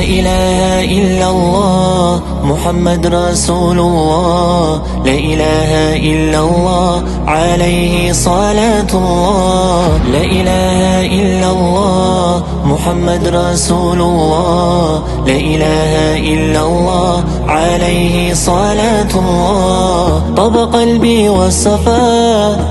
إله إلا الله محمد رسول الله، لا إله إلا الله عليه صلاة الله، لا إله إلا الله محمد رسول الله، لا إله إلا الله عليه صلاة الله. طاب قلبي والصفا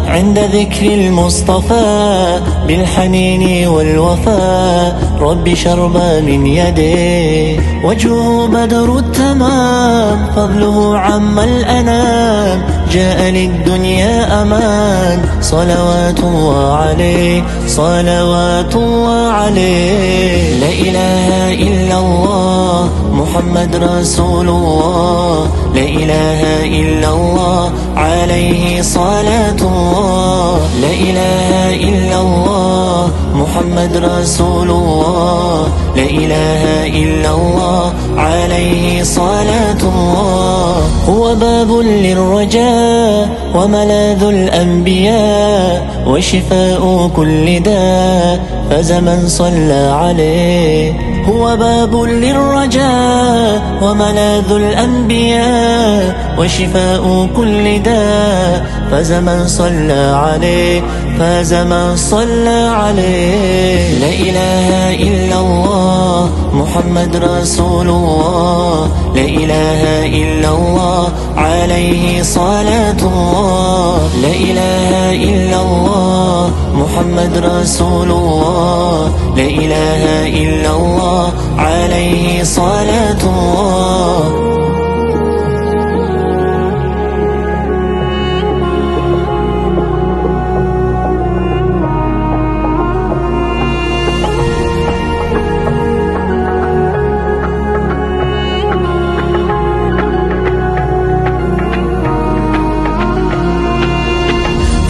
عند ذكر المصطفى، بالحنين والوفاء رب شرب من يديه، وجهه بدر التمام فضله عم الأنام، جاء للدنيا أمان صلوات الله عليه، صلوات الله عليه. لا إله إلا الله محمد رسول الله، لا إله إلا الله عليه صلاة الله، لا إله إلا الله محمد رسول الله، لا إله إلا الله عليه صلاة الله. هو باب للرجاء وملاذ الأنبياء، وشفاء كل داء فزمن صلى عليه. هو باب للرجاء وملاذ الأنبياء، وشفاء كل داء فزمن صلى عليه، فزمن صلى عليه. لا إله إلا الله محمد رسول الله، لا إله إلا الله عليه صلاة الله، لا إله إلا الله محمد رسول الله، لا إله إلا الله عليه صلاة الله.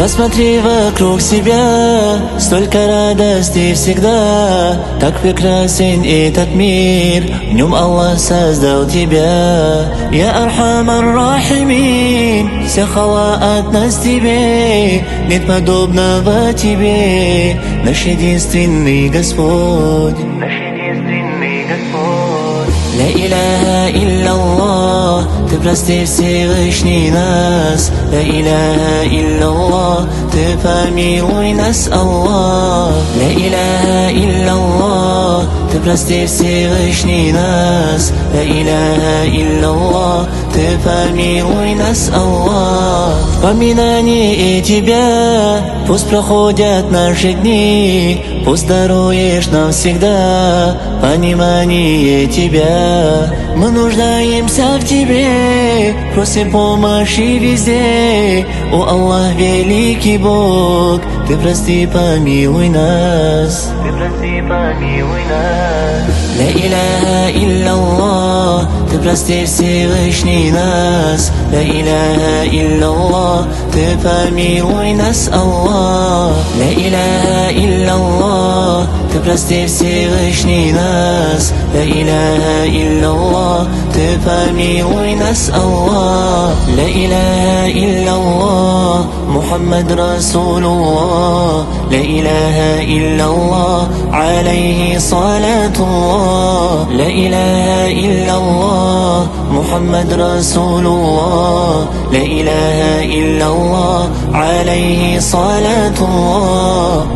Посмотри вокруг себя, столько радости всегда, как прекрасен этот мир, в нем Аллах создал тебя. Я Архам ар-Рахимин, вся хвала от нас тебе, нет подобного тебе, наш единственный Господь, наш единственный Господь. Ля иляха илляллах, Ты прости Всевышний нас, ля иляха илляллах, Ты помилуй нас, Аллах, ля иляха илляллах, Ты прости Всевышний нас, ля иляха илляллах, Ты помилуй нас, Аллах. В поминании Тебя пусть проходят наши дни, пусть даруешь нам всегда понимание Тебя. Мы нуждаемся в Тебе, просим помощи везде. О Аллах, великий Бог, Ты прости, помилуй нас, Ты прости, помилуй нас. Ля иляха илляллах, Ты прости Всевышний нас, ля иляха илляллах, Ты помилуй нас, Аллах, ля иляха илляллах, Ты прости Всевышний нас, ля иляха илляллах, Ты помилуй нас, Аллах, ля иляха илляллах محمد رسول الله، لا إله إلا الله عليه صلاة الله، لا إله إلا الله محمد رسول الله، لا إله إلا الله عليه صلاة الله.